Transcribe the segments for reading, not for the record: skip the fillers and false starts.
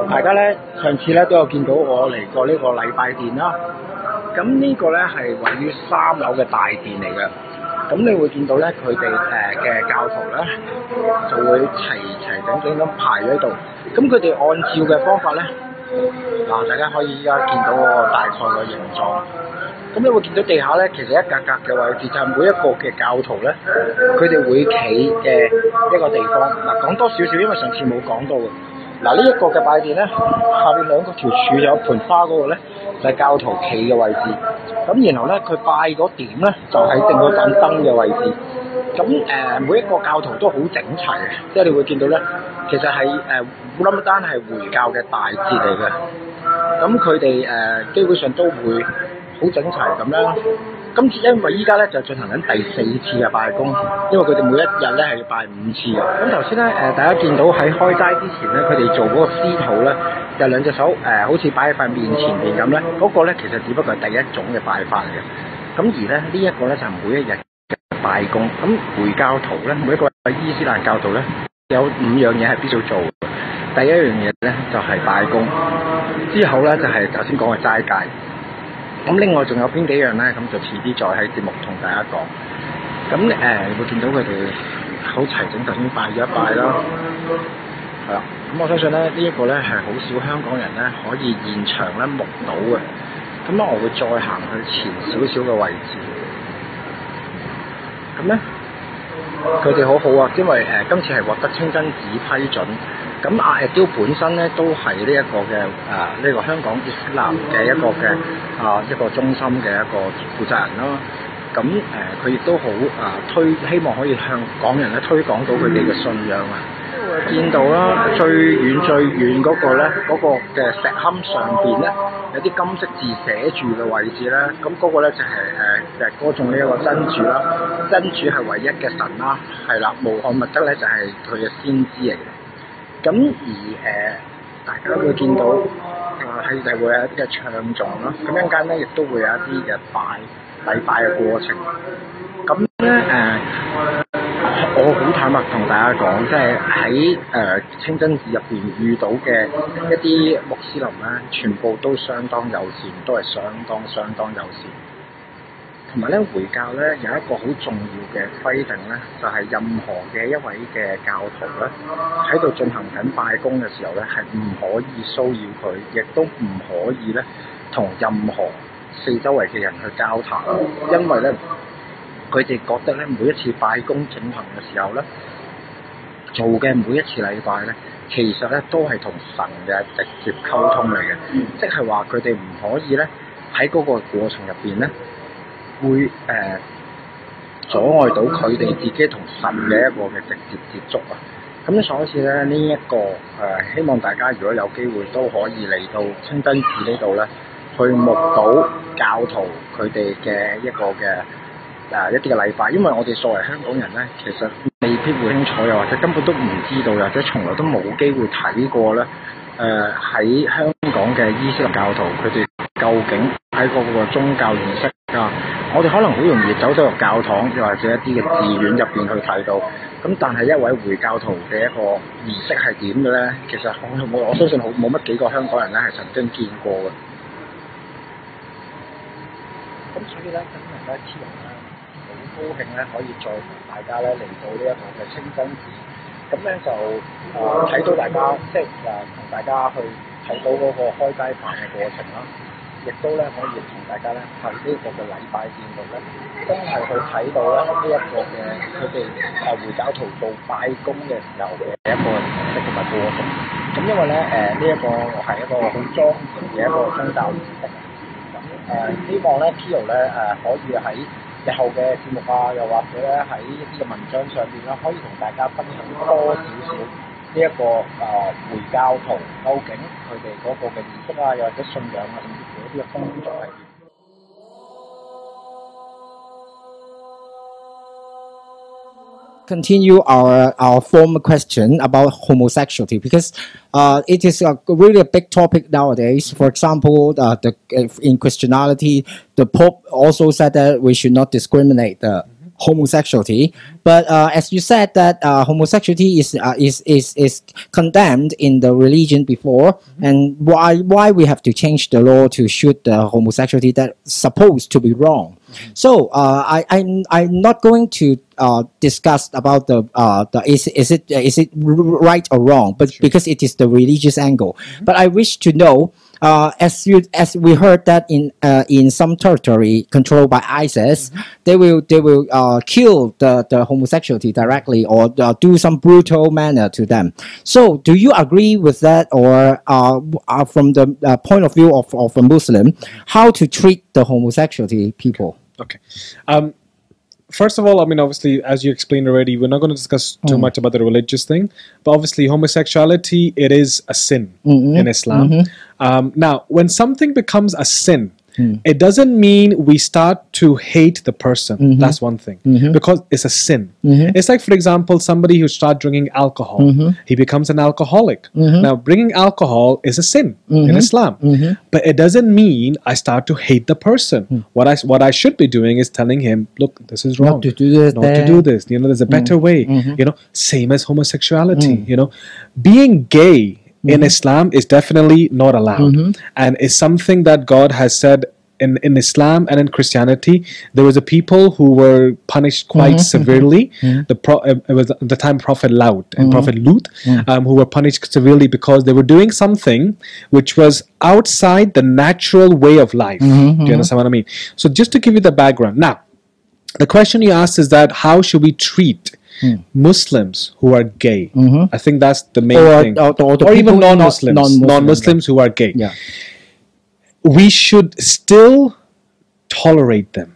大家咧上次咧都有見到我嚟過呢個禮拜殿啦。咁呢個咧係位於3樓嘅大殿嚟嘅。咁你會見到咧佢哋嘅教徒咧就會齊整整咁排喺度。咁佢哋按照嘅方法咧，嗱大家可以依家見到個大概嘅形狀。咁你會見到地下咧，其實一格格嘅位置就係每一個嘅教徒咧，佢哋會企嘅一個地方。嗱講多少少，因為上次冇講到嘅。嗱呢一個嘅拜殿咧，下邊兩個條柱有一盆花嗰個咧，就係教徒企嘅位置。咁然後咧，佢拜嗰點咧，就喺正嗰盞燈嘅位置。咁每一個教徒都好整齊嘅，即係你會見到咧，其實係Ramadan係回教嘅大節嚟嘅。咁佢哋基本上都會好整齊咁啦。今次因為依家咧就進行緊第4次嘅拜功，因為佢哋每一日咧係要拜5次嘅。咁頭先咧大家見到喺開齋之前咧，佢哋做嗰個司徒咧，就兩隻手好似擺喺塊面前邊咁咧，嗰個咧其實只不過係第一種嘅拜法嚟嘅。咁而咧呢一個咧就係每一日嘅拜功。咁回教徒咧，每一個伊斯蘭教徒咧有5樣嘢係必須做嘅。第一樣嘢咧就係拜功，之後咧就係頭先講嘅齋戒。咁另外仲有邊幾樣咧？咁就遲啲再喺節目同大家講。咁你會見到佢哋好齊整，頭先拜咗一拜啦。係啦，咁我相信咧呢一個咧係好少香港人咧可以現場咧目睹嘅。咁我會再行去前少少嘅位置。咁咧佢哋好好啊，因為今次係獲得清真寺批准。咁Adeel本身咧都係呢一個嘅呢個香港伊斯蘭嘅一個嘅一個中心嘅一個負責人啦。咁佢亦都好希望可以向港人咧推廣到佢哋嘅信仰啊。見到啦，最遠嗰個咧，嗰個嘅石龕上邊咧有啲金色字寫住嘅位置咧，咁嗰個咧就係歌頌呢一個真主啦。真主係唯一嘅神啦，係啦，穆罕默德咧就係佢嘅先知嚟嘅。咁而大家會見到係就會有一啲嘅唱頌啦，咁一陣間咧亦都會有一啲嘅禮拜嘅過程。咁咧我好坦白同大家講，即係喺清真寺入邊遇到嘅一啲穆斯林咧，全部都相當友善，都係相當友善。同埋咧，回教咧有一個好重要嘅規定咧，就係任何嘅一位嘅教徒咧喺度進行緊拜功嘅時候咧，係唔可以騷擾佢，亦都唔可以咧同任何四周圍嘅人去交談，因為咧佢哋覺得咧每一次拜功進行嘅時候咧，做嘅每一次禮拜咧，其實咧都係同神嘅直接溝通嚟嘅，即係話佢哋唔可以咧喺嗰個過程入邊咧，會阻礙到佢哋自己同神嘅一個嘅直接接觸啊！咁所以咧呢一個希望大家如果有機會都可以嚟到清真寺呢度咧，去目睹教徒佢哋嘅一個嘅一啲嘅禮拜，因為我哋作為香港人咧，其實未必會清楚，又或者根本都唔知道，又或者從來都冇機會睇過咧。喺香港嘅伊斯蘭教徒，佢哋究竟喺嗰個宗教儀式啊，我哋可能好容易走到入教堂，又或者一啲嘅寺院入邊去睇到。咁但係一位回教徒嘅一個儀式係點嘅咧？其實我相信冇乜幾個香港人咧係曾經見過嘅。咁所以咧，今日咧，Kiyo咧好高興咧，可以再同大家咧嚟到呢一個嘅清真寺。咁咧就睇到大家即係同大家去睇到嗰個開齋飯嘅過程啦，亦都咧可以同大家咧喺呢個嘅禮拜殿度咧，真係去睇到咧呢一個嘅佢哋回教徒做拜功嘅時候嘅一個儀式同埋過程。咁因為咧呢一個係一個好莊嚴嘅一個宗教儀式。咁希望咧 Kiyo 咧可以喺日後嘅節目啊，又或者咧喺一啲嘅文章上邊啦，可以同大家分享多少少呢一個回教徒究竟佢哋嗰個嘅儀式啊，又或者信仰啊，甚至乎一啲嘅風俗係點。Continue our former question about homosexuality, because it is really a big topic nowadays. For example, in Christianity, the Pope also said that we should not discriminate homosexuality. But as you said that homosexuality is condemned in the religion before, and why we have to change the law to shoot the homosexuality that's supposed to be wrong. So I'm not going to discuss about is it right or wrong, but because it is the religious angle. But I wish to know, as we heard that in some territory controlled by ISIS, they will kill the homosexuality directly, or do some brutal manner to them. So do you agree with that, or from the point of view of a Muslim, how to treat the homosexuality people? Okay. First of all, I mean, obviously, as you explained already, we're not going to discuss too much about the religious thing, but obviously homosexuality, it is a sin in Islam. Now, when something becomes a sin, it doesn't mean we start to hate the person. That's one thing, because it's a sin. It's like, for example, somebody who starts drinking alcohol, he becomes an alcoholic. Now, bringing alcohol is a sin in Islam, but it doesn't mean I start to hate the person. What I should be doing is telling him, look, this is wrong. Not to do this. You know, there's a better way. You know, same as homosexuality. You know, being gay in Islam is definitely not allowed, and it's something that God has said in Islam and in Christianity. There was a people who were punished quite severely. It was the time Prophet Lut and Prophet Lut, who were punished severely because they were doing something which was outside the natural way of life. Do you understand what I mean? So just to give you the background. Now, the question you asked is that how should we treat Muslims who are gay? I think that's the main thing. Or even non-Muslims who are gay. We should still tolerate them.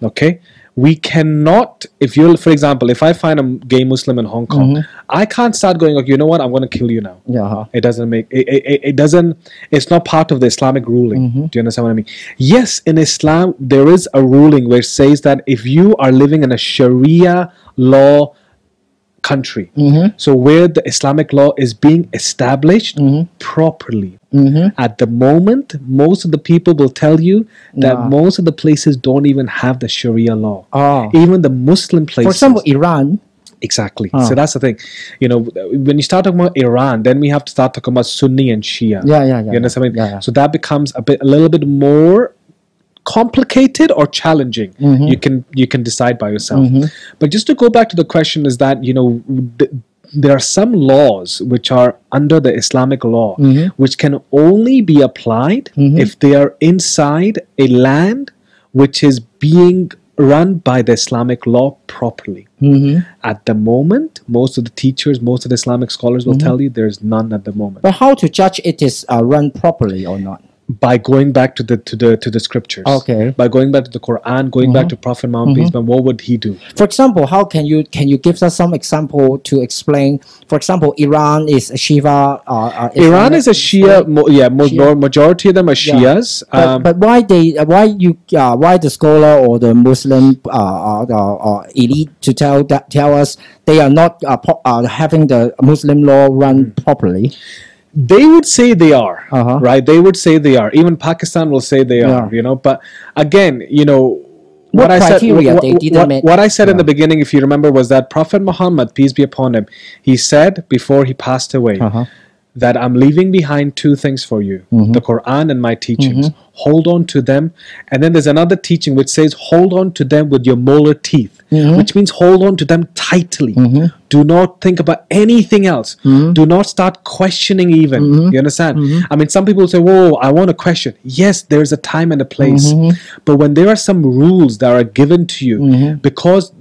Okay? We cannot, if you, for example, if I find a gay Muslim in Hong Kong, I can't start going, okay, you know what, I'm going to kill you now. It doesn't make, it's not part of the Islamic ruling. Do you understand what I mean? Yes, in Islam, there is a ruling where it says that if you are living in a Sharia law country, so where the Islamic law is being established properly, at the moment, most of the people will tell you that most of the places don't even have the Sharia law. Even the Muslim places. For example, Iran. Exactly. So that's the thing. You know, when you start talking about Iran, then we have to start talking about Sunni and Shia. You understand what I mean? So that becomes a little bit more complicated or challenging. You can decide by yourself. But just to go back to the question is that, you know, there are some laws which are under the Islamic law which can only be applied if they are inside a land which is being run by the Islamic law properly. At the moment, most of the teachers, most of the Islamic scholars will tell you there's none at the moment. But how to judge it is run properly or not? By going back to the scriptures. By going back to the Qur'an, going back to Prophet Muhammad peace be upon him, what would he do? For example, how can you give us some example to explain? For example, Iran is a Shiva. Iran is a Shia. Majority of them are Shias. But why the scholar or the Muslim elite to tell us they are not having the Muslim law run properly? They would say they are, right? They would say they are. Even Pakistan will say they are, you know. But again, you know, what I said in the beginning, if you remember, was that Prophet Muhammad, peace be upon him, he said before he passed away that I'm leaving behind two things for you, the Quran and my teachings. Hold on to them. And then there's another teaching which says hold on to them with your molar teeth, which means hold on to them tightly. Do not think about anything else. Do not start questioning even. You understand? I mean, some people say, whoa, I want to question. Yes, there's a time and a place. But when there are some rules that are given to you, because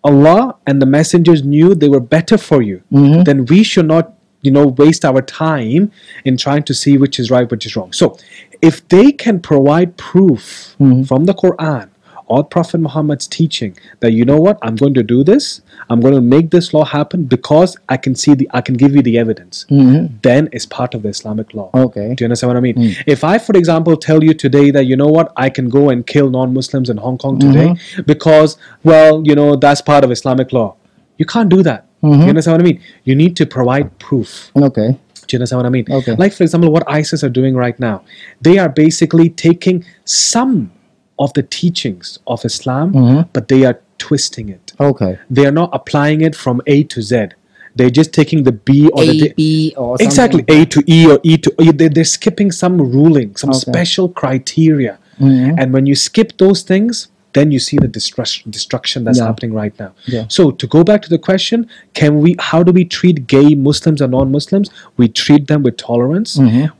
Allah and the messengers knew they were better for you, then we should not, you know, waste our time in trying to see which is right, which is wrong. So if they can provide proof from the Quran or Prophet Muhammad's teaching that, you know what, I'm going to do this, I'm going to make this law happen because I can give you the evidence, then it's part of the Islamic law. Do you understand what I mean? If I, for example, tell you today that, you know what, I can go and kill non-Muslims in Hong Kong today because, well, you know, that's part of Islamic law. You can't do that. You understand what I mean? You need to provide proof. Okay. Do you understand what I mean? Okay. Like, for example, what ISIS are doing right now. They are basically taking some of the teachings of Islam, but they are twisting it. Okay. They are not applying it from A to Z. They're just taking the B or the B or something. Exactly, A to E or E to E. They're skipping some ruling, some special criteria. And when you skip those things, then you see the destruction that's happening right now. So to go back to the question, how do we treat gay Muslims and non-Muslims? We treat them with tolerance.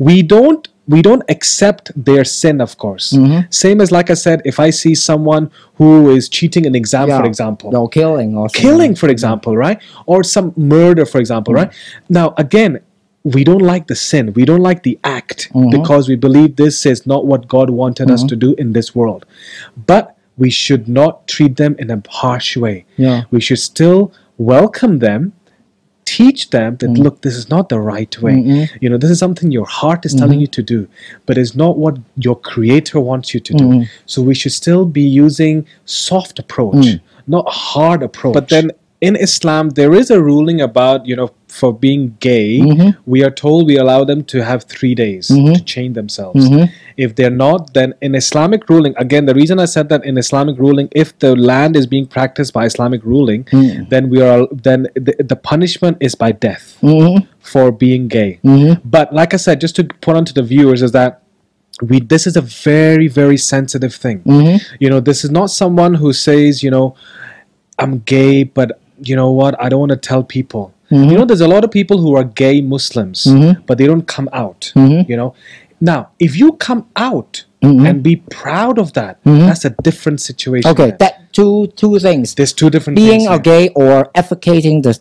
We don't accept their sin, of course. Same as, like I said, if I see someone who is cheating an exam, for example. No, killing or something. Killing, for example, right? Or some murder, for example, right? Now, again, we don't like the sin. We don't like the act because we believe this is not what God wanted us to do in this world. But we should not treat them in a harsh way. We should still welcome them, teach them that, look, this is not the right way. You know, this is something your heart is telling you to do, but it's not what your Creator wants you to do. So we should still be using soft approach, not hard approach. But then in Islam, there is a ruling about, you know, for being gay, we are told we allow them to have 3 days to change themselves. If they're not, then in Islamic ruling, again, the reason I said that in Islamic ruling, if the land is being practiced by Islamic ruling, then the punishment is by death for being gay. But like I said, just to put onto the viewers is that this is a very, very sensitive thing. You know, this is not someone who says, you know, I'm gay, but you know what, I don't want to tell people. You know, there's a lot of people who are gay Muslims, but they don't come out, you know. Now, if you come out and be proud of that, that's a different situation. Okay, that two things. There's two different being things. Being a gay or advocating the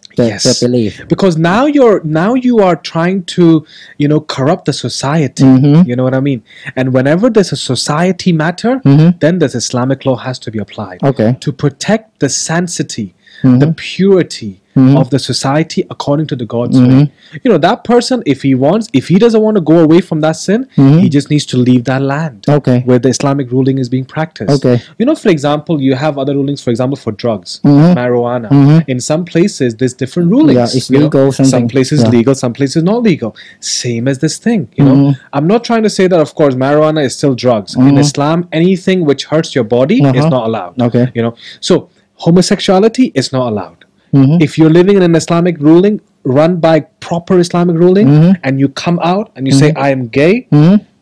belief. Because now you are trying to, you know, corrupt the society. You know what I mean? And whenever there's a society matter, then this Islamic law has to be applied. Okay. To protect the sanctity, the purity of the society according to the God's way. You know, that person, if he doesn't want to go away from that sin, he just needs to leave that land where the Islamic ruling is being practiced. You know, for example, you have other rulings, for example, for drugs, marijuana. In some places, there's different rulings. Yeah, it's legal. Some places legal, some places not legal. Same as this thing, you know. I'm not trying to say that, of course, marijuana is still drugs. In Islam, anything which hurts your body is not allowed. You know, so homosexuality is not allowed. If you're living in an Islamic ruling run by proper Islamic ruling and you come out and you say, I am gay,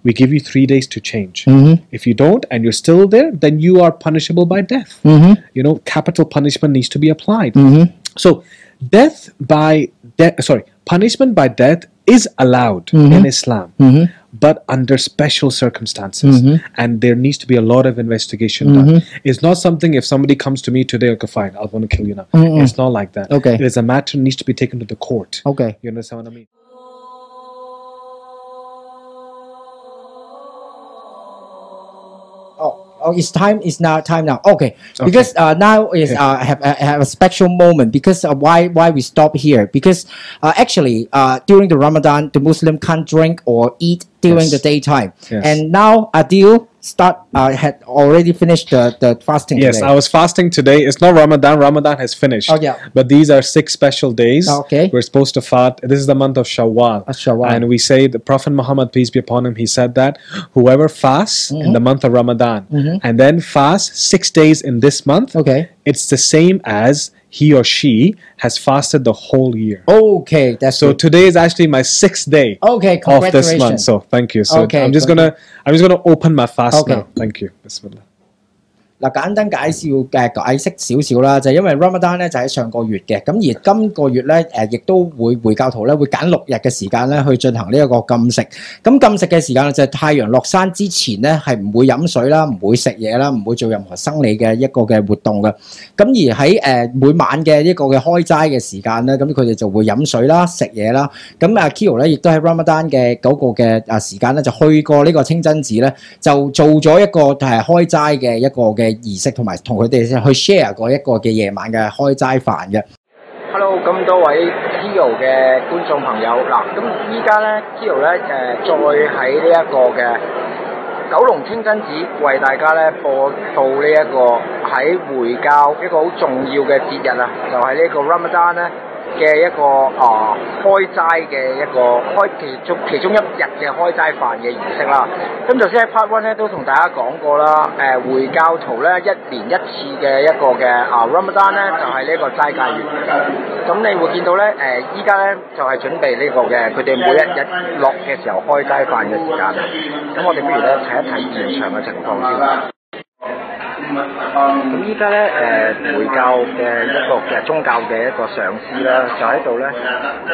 we give you 3 days to change. If you don't and you're still there, then you are punishable by death. You know, capital punishment needs to be applied. So punishment by death is allowed in Islam, but under special circumstances, and there needs to be a lot of investigation done. It's not something if somebody comes to me today, okay, fine, I want to kill you now. It's not like that. It is a matter that needs to be taken to the court. You understand what I mean? Oh, it's now time now. Okay. Because now is have a special moment. Because why we stop here? Because actually during the Ramadan, the Muslim can't drink or eat during the daytime. And now Adeel had already finished the fasting. Yes, today. I was fasting today. It's not Ramadan. Ramadan has finished. But these are 6 special days. We're supposed to fast. This is the month of Shawwal. And we say the Prophet Muhammad, peace be upon him, he said that whoever fasts in the month of Ramadan and then fasts 6 days in this month, it's the same as he or she has fasted the whole year. That's so good. Today is actually my 6th day of this month. So thank you. So I'm just gonna open my fast now. Thank you. Bismillah. 嗱，簡單解釋少少啦，就係因為 Ramadan 咧就喺上個月嘅，咁而今個月咧亦都會回教徒咧會揀6日嘅時間咧去進行呢一個禁食。咁禁食嘅時間就係太陽落山之前咧係唔會飲水啦，唔會食嘢啦，唔會做任何生理嘅一個嘅活動嘅。咁而喺每晚嘅一個嘅開齋嘅時間咧，咁佢哋就會飲水啦、食嘢啦。咁Kiyo咧亦都喺 Ramadan 嘅嗰個嘅時間咧就去過呢個清真寺咧，就做咗一個係開齋嘅一個嘅儀式，同埋同佢哋去 share 過一個嘅夜晚嘅開齋飯嘅。Hello， 咁多位 Kiyo 嘅觀眾朋友，嗱，咁依家咧 Kiyo 咧再喺呢一個嘅九龍清真寺為大家咧播到呢一個喺回教一個好重要嘅節日啊，就係呢個 Ramadan 咧嘅一個開齋嘅一個其中一日嘅開齋飯嘅儀式啦。咁頭先喺 Part 1咧都同大家講過啦，回教徒咧一年一次嘅一個嘅Ramadan 咧就係呢個齋戒月。咁你會見到咧依家咧就係準備呢個嘅佢哋每一日落嘅時候開齋飯嘅時間啦。咁我哋不如咧睇一睇現場嘅情況先。咁依家咧回教嘅一個嘅宗教嘅一個上師啦，就喺度咧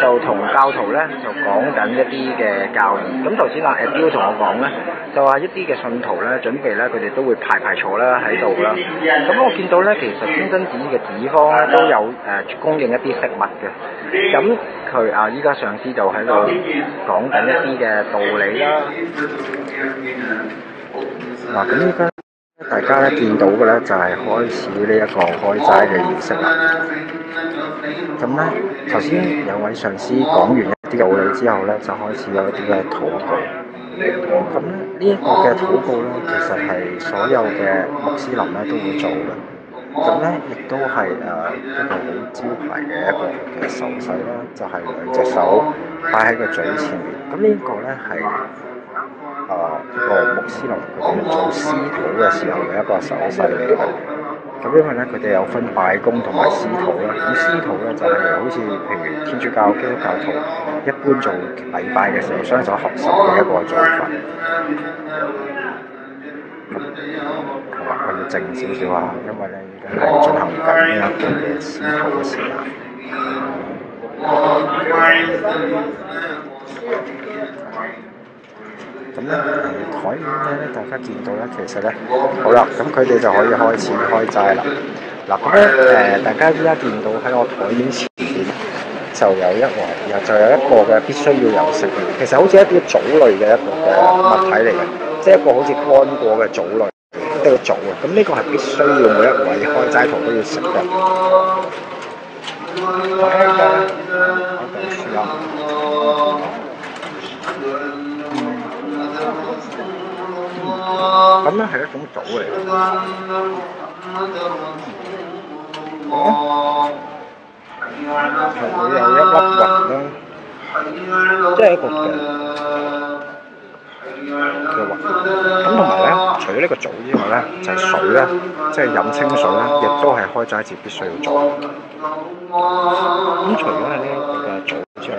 就同教徒咧就講緊一啲嘅教義。咁頭先Adeel同我講咧，就話一啲嘅信徒咧準備咧佢哋都會排坐啦喺度啦。咁我見到咧其實清真寺嘅寺方咧都有供應一啲食物嘅。咁佢依家上師就喺度講緊一啲嘅道理啦。嗱，咁依家大家咧見到嘅咧就係開始呢一個開齋嘅儀式啦。咁咧頭先有位上師講完一啲道理之後咧，就開始有一啲嘅禱告。咁咧呢一個嘅禱告咧，其實係所有嘅穆斯林咧都會做嘅。咁咧亦都係一個好招牌嘅一個嘅手勢啦，就係兩隻手擺喺個嘴前面。咁呢個咧係一個穆斯林佢哋做司禱嘅時候嘅一個手勢嚟嘅。咁因為咧佢哋有分拜功同埋司禱啦。咁司禱咧就係好似譬如天主教、基督教徒一般做禮拜嘅時候雙手合十嘅一個做法。咁我要靜少少啊，因為咧而家係進行緊呢一個嘅司禱嘅時間。咁咧台面咧，大家見到咧，其實咧，好啦，咁佢哋就可以開始開齋啦。嗱，咁咧大家依家見到喺我台面前面就有一圍，然後就有一個嘅必須要有食嘅，其實好似一啲棗類嘅一個嘅物體嚟嘅，即係一個好似乾過嘅棗類，一個棗啊。咁呢個係必須要每一位開齋徒都要食嘅。咁咧係一種棗嚟嘅，係會有一粒核啦，即係一個嘅核。咁同埋咧，除咗呢個棗之外咧，就係水咧，即係飲清水咧，亦都係開齋節必須要做。咁除咗係呢個嘅棗之外，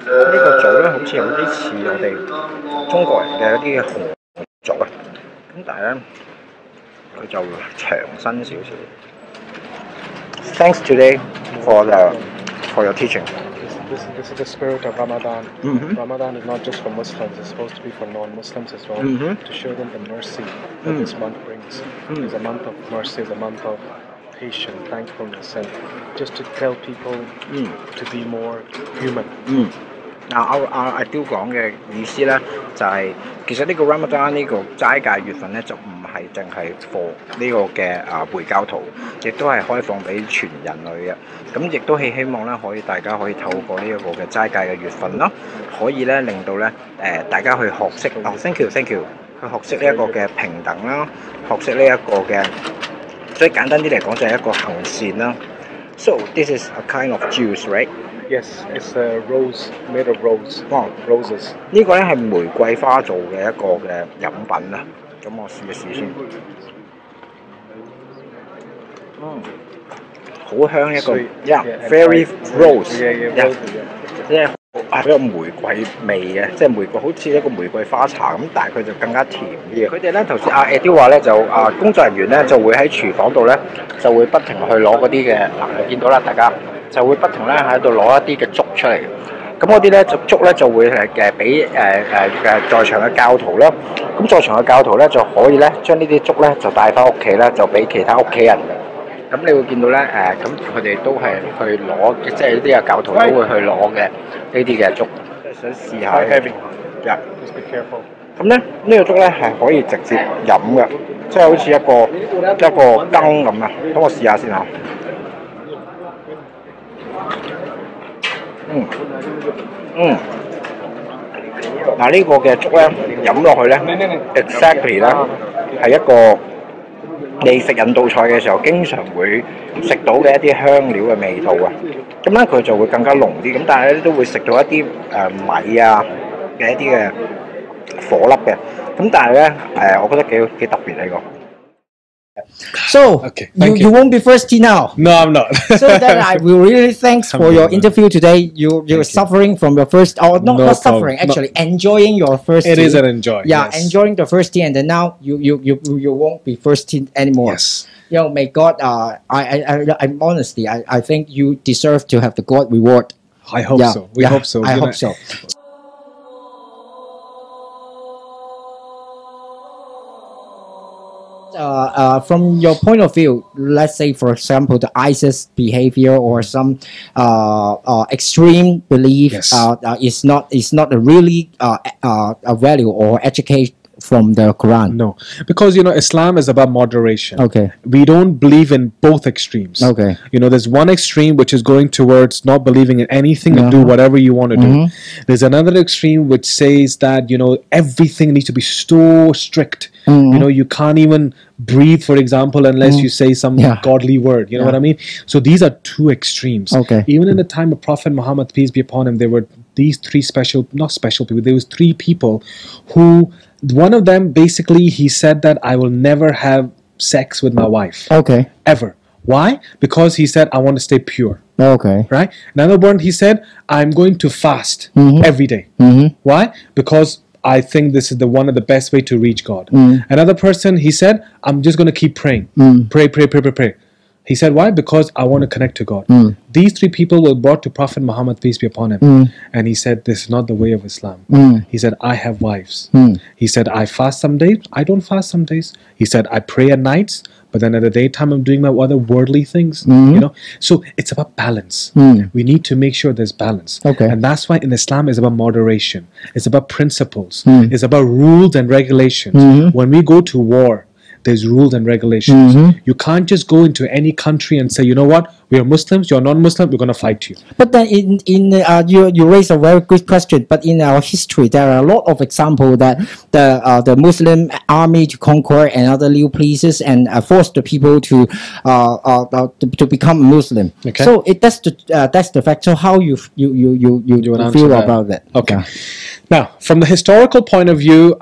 呢個棗咧好似有啲似我哋中國人嘅一啲嘅紅棗啊，咁但係咧佢就長身少少。Thanks today for your teaching. This is the spirit of Ramadan. Mm-hmm. Ramadan is not just for Muslims; it's supposed to be for non-Muslims as well, to show them the mercy that this month brings. It's a month of mercy, it's a month of patience, thankfulness, and just to tell people to be more human. 阿Adeel講嘅意思咧，就係其實呢個 Ramadan 呢個齋戒月份咧，就唔係淨係 for 呢個嘅回教徒，亦都係開放俾全人類嘅。咁亦都係希望咧，大家可以透過呢一個嘅齋戒嘅月份啦，可以咧令到咧大家去學識thank you，去學識呢一個嘅平等啦，學識呢一個嘅，所以簡單啲嚟講就係一個行善啦。So this is a kind of juice, right? Yes, it's a rose made of roses. 呢個咧係玫瑰花做嘅一個嘅飲品啊，咁我試一試先。好香一個 ，very rose， 即係好有玫瑰味嘅，即係玫瑰好似一個玫瑰花茶咁，但係佢就更加甜啲嘅。佢哋咧頭先Adeel話咧就工作人員咧就會喺廚房度咧就會不停去攞嗰啲嘅你見到啦，大家。就會不停咧喺度攞一啲嘅粥出嚟，咁嗰啲咧粥咧就會係俾在場嘅教徒啦，咁在場嘅教徒咧就可以咧將呢啲粥咧就帶翻屋企咧，就俾其他屋企人嘅。咁你會見到咧咁佢哋都係去攞，即係呢啲嘅教徒都會去攞嘅呢啲嘅粥。想試下。Just be careful. 咁咧呢個粥咧係可以直接飲嘅，即係好似一個羹咁啊！等我試下先嚇。嗱呢個嘅粥咧飲落去咧 ，exactly 咧係一個你食印度菜嘅時候經常會食到嘅一啲香料嘅味道啊。咁咧佢就會更加濃啲，咁但係咧都會食到一啲米啊嘅一啲嘅火粒嘅。咁但係咧我覺得幾特別呢個。So, Okay, you won't be thirsty now. No, I'm not. So then I will really thanks for your interview today. You're suffering from your first, or not suffering, actually enjoying your first tea. It is an enjoy. Yeah, yes. enjoying the first tea, and then now you won't be thirsty anymore. Yes. You know, may God. I'm honestly, I think you deserve to have the God reward. I hope so. We hope so. I hope so. From your point of view, let's say, for example, the ISIS behavior or some extreme belief is not a really a value or education from the Quran. No, because Islam is about moderation. Okay. We don't believe in both extremes. Okay. There's one extreme which is going towards not believing in anything and do whatever you want to do. There's another extreme which says that everything needs to be so strict. You can't even breathe, for example, unless you say some godly word. You know what I mean? So these are two extremes. Okay. Even in the time of Prophet Muhammad, peace be upon him, there were these not special people. There was three people who, one of them basically, he said that I will never have sex with my wife. Okay. Ever. Why? Because he said, I want to stay pure. Okay. Right? Another one, he said, I'm going to fast every day. Why? Because I think this is one of the best way to reach God. Another person, he said, I'm just going to keep praying. Pray. He said, why? Because I want to connect to God. These three people were brought to Prophet Muhammad, peace be upon him. And he said, this is not the way of Islam. He said, I have wives. He said, I fast some days. I don't fast some days. He said, I pray at nights, but then at the daytime I'm doing my other worldly things. So it's about balance. We need to make sure there's balance. Okay. And that's why in Islam it's about moderation. It's about principles. It's about rules and regulations. When we go to war, there's rules and regulations. You can't just go into any country and say, you know what, we are Muslims, you're non-Muslim, we're going to fight you. But then you raise a very good question. But in our history, there are a lot of examples that the Muslim army to conquer another new places and force the people to become Muslim. Okay. So that's the fact. So how you feel about that? Okay. Yeah. Now, from the historical point of view,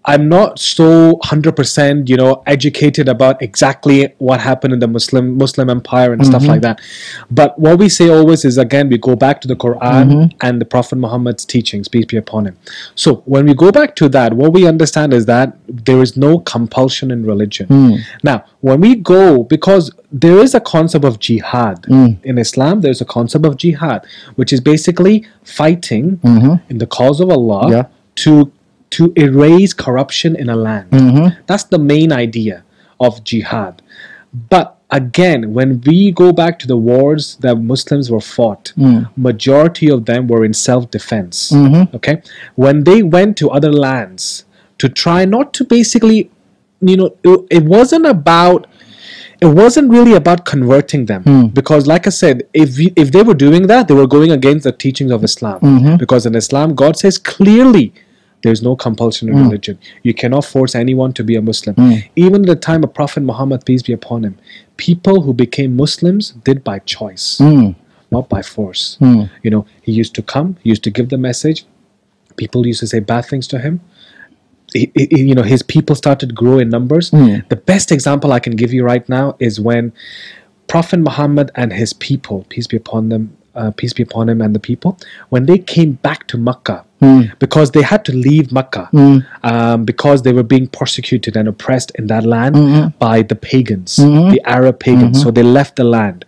I'm not so 100%, educated about exactly what happened in the Muslim empire and stuff like that. But what we say always is, again, we go back to the Qur'an and the Prophet Muhammad's teachings, peace be upon him. So when we go back to that, what we understand is that there is no compulsion in religion. Now, when we go, because there is a concept of jihad. In Islam, there's a concept of jihad, which is basically fighting in the cause of Allah to erase corruption in a land. That's the main idea of jihad. But again, when we go back to the wars that Muslims were fought, majority of them were in self-defense. Okay? When they went to other lands to try not to basically, it wasn't really about converting them. Because like I said, if they were doing that, they were going against the teachings of Islam. Because in Islam, God says clearly, there's no compulsion in religion. You cannot force anyone to be a Muslim. Even at the time of Prophet Muhammad, peace be upon him, people who became Muslims did by choice, not by force. He used to come, he used to give the message. People used to say bad things to him. His people started to grow in numbers. The best example I can give you right now is when Prophet Muhammad and his people, peace be upon them, peace be upon him and the people, when they came back to Makkah, because they had to leave Makkah because they were being persecuted and oppressed in that land by the pagans, the Arab pagans. So they left the land.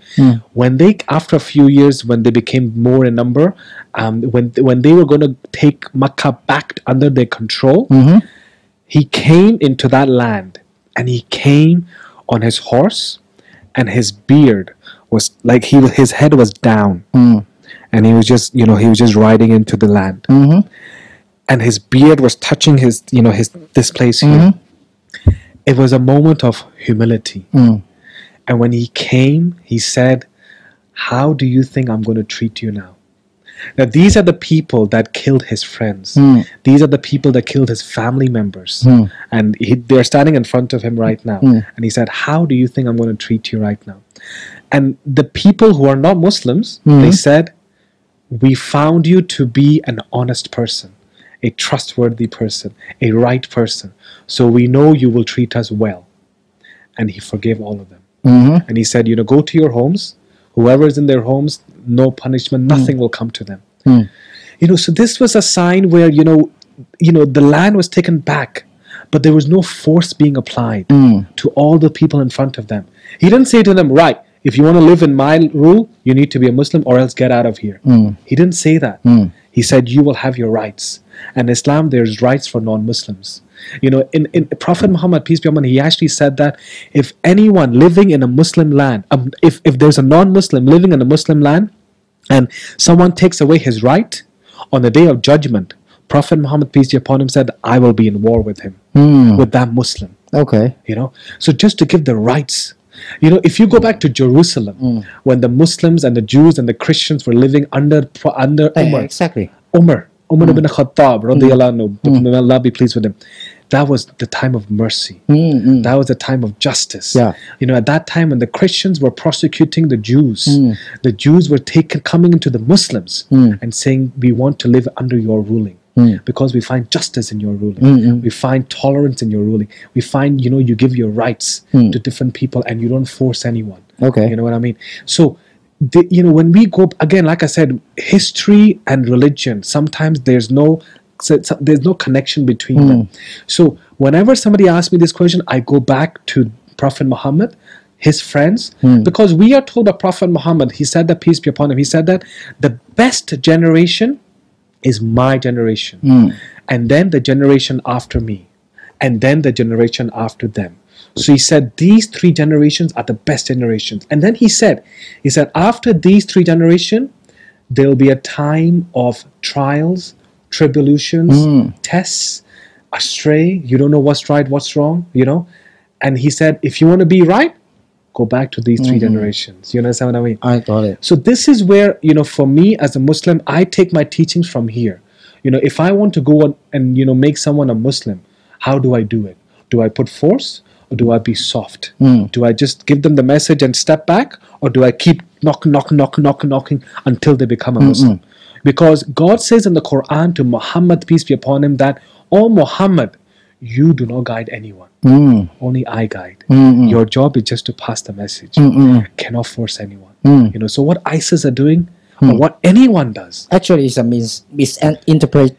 When they, after a few years, when they became more in number, when they were going to take Makkah back under their control, he came into that land and he came on his horse, and his beard was like his head was down, and he was just riding into the land, and his beard was touching this place here. It was a moment of humility. And when he came, he said, "How do you think I'm going to treat you now?" that these are the people that killed his friends. These are the people that killed his family members. And they're standing in front of him right now. And he said, how do you think I'm going to treat you right now? And the people who are not Muslims, they said, we found you to be an honest person, a trustworthy person, a right person. So we know you will treat us well. And he forgave all of them. And he said, go to your homes. Whoever is in their homes, no punishment, nothing will come to them. So this was a sign where, the land was taken back, but there was no force being applied to all the people in front of them. He didn't say to them, right, if you want to live in my rule, you need to be a Muslim or else get out of here. He didn't say that. He said, you will have your rights. And Islam, there's rights for non-Muslims. In Prophet Muhammad, peace be upon him, he actually said that if anyone living in a Muslim land, if there's a non-Muslim living in a Muslim land, and someone takes away his right, on the day of judgment, Prophet Muhammad, peace be upon him, said, I will be in war with him, with that Muslim. Okay. So just to give the rights. If you go back to Jerusalem, when the Muslims and the Jews and the Christians were living under Umar. Exactly. Umar ibn Khattab, radiyallahu anhu, may Allah be pleased with him. That was the time of mercy. That was the time of justice. At that time when the Christians were prosecuting the Jews were coming into the Muslims and saying, we want to live under your ruling. Because we find justice in your ruling. We find tolerance in your ruling. We find, you give your rights to different people and you don't force anyone. Okay. You know what I mean? So, when we go, again, like I said, history and religion, sometimes there's no connection between them. So, whenever somebody asks me this question, I go back to Prophet Muhammad, his friends, because we are told by Prophet Muhammad, he said that, peace be upon him, he said that the best generation is my generation, and then the generation after me, and then the generation after them. So he said these three generations are the best generations. And then he said after these three generations, there will be a time of trials, tribulations, tests, astray. You don't know what's right, what's wrong, And he said, if you want to be right, go back to these three generations. You understand what I mean? I got it. So this is where, for me as a Muslim, I take my teachings from here. If I want to go and, make someone a Muslim, how do I do it? Do I put force or do I be soft? Do I just give them the message and step back, or do I keep knocking until they become a Muslim? Because God says in the Qur'an to Muhammad, peace be upon him, that, "O Muhammad, you do not guide anyone. Only I guide. Your job is just to pass the message. Cannot force anyone." So what ISIS are doing, or what anyone does, actually is a misinterpretation.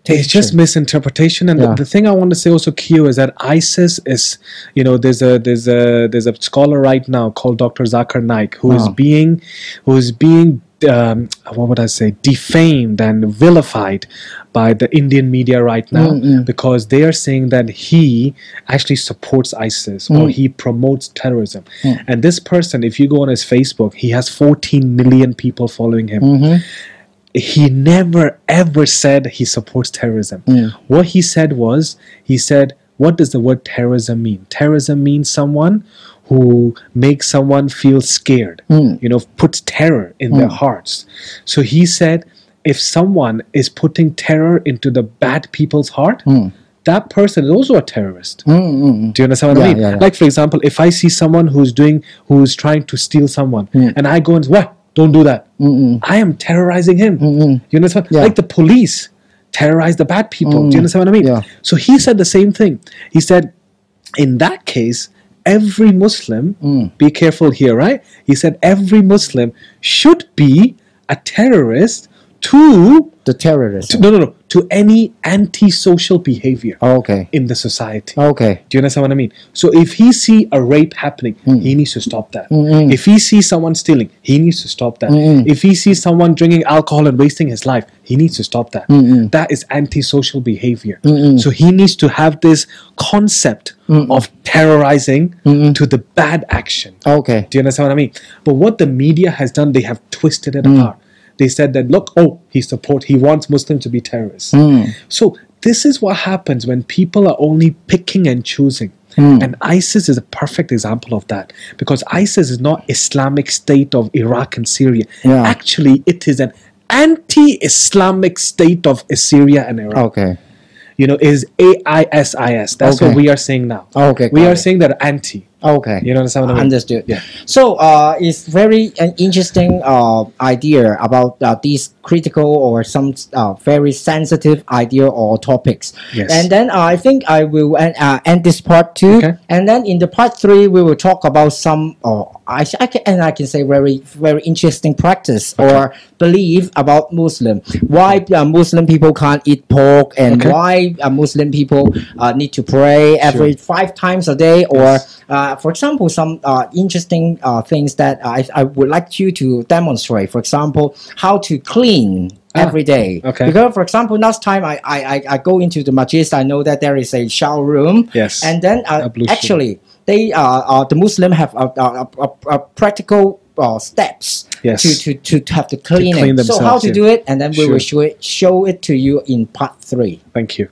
It's just misinterpretation. And the thing I want to say also, Kiyo, is that ISIS is, there's a scholar right now called Dr. Zakir Naik who is being defamed and vilified by the Indian media right now, because they are saying that he actually supports ISIS or he promotes terrorism. And this person, if you go on his Facebook, he has 14 million people following him. He never ever said he supports terrorism. What he said was, what does the word terrorism mean? Terrorism means someone who makes someone feel scared, puts terror in their hearts. So he said, if someone is putting terror into the bad people's heart, that person is also a terrorist. Do you understand what I mean? Yeah. Like, for example, if I see someone who's trying to steal someone, and I go and say, what? Don't do that. I am terrorizing him. You understand? Yeah. Like the police terrorize the bad people. Do you understand what I mean? Yeah. So he said the same thing. He said, in that case, every Muslim, be careful here, right? He said every Muslim should be a terrorist to The terrorist. to any anti-social behavior in the society. Okay. Do you understand what I mean? So if he see a rape happening, he needs to stop that. If he sees someone stealing, he needs to stop that. If he sees someone drinking alcohol and wasting his life, he needs to stop that. That is anti-social behavior. So he needs to have this concept of terrorizing to the bad action. Okay. Do you understand what I mean? But what the media has done, they have twisted it apart. They said that, look, he wants Muslims to be terrorists. So this is what happens when people are only picking and choosing. And ISIS is a perfect example of that, because ISIS is not Islamic State of Iraq and Syria. Actually, it is an anti-Islamic state of Assyria and Iraq. Okay. Is AISIS. That's what we are saying now. Okay. We are saying they're anti. Okay. You understand what I mean? Understood. Yeah. So it's very an interesting idea about these critical or some very sensitive idea or topics. Yes. And then I think I will end this part 2. Okay. And then in the part 3 we will talk about some I can say very very interesting practice or belief about Muslim. Why Muslim people can't eat pork and why Muslim people need to pray every 5 times a day or for example, some interesting things that I would like you to demonstrate. For example, how to clean every day. Okay. Because, for example, last time I go into the Masjid, I know that there is a shower room. Yes. And then actually, they the Muslim have a practical steps to have the cleaning. clean so how to do it, and then we will show it to you in part 3. Thank you.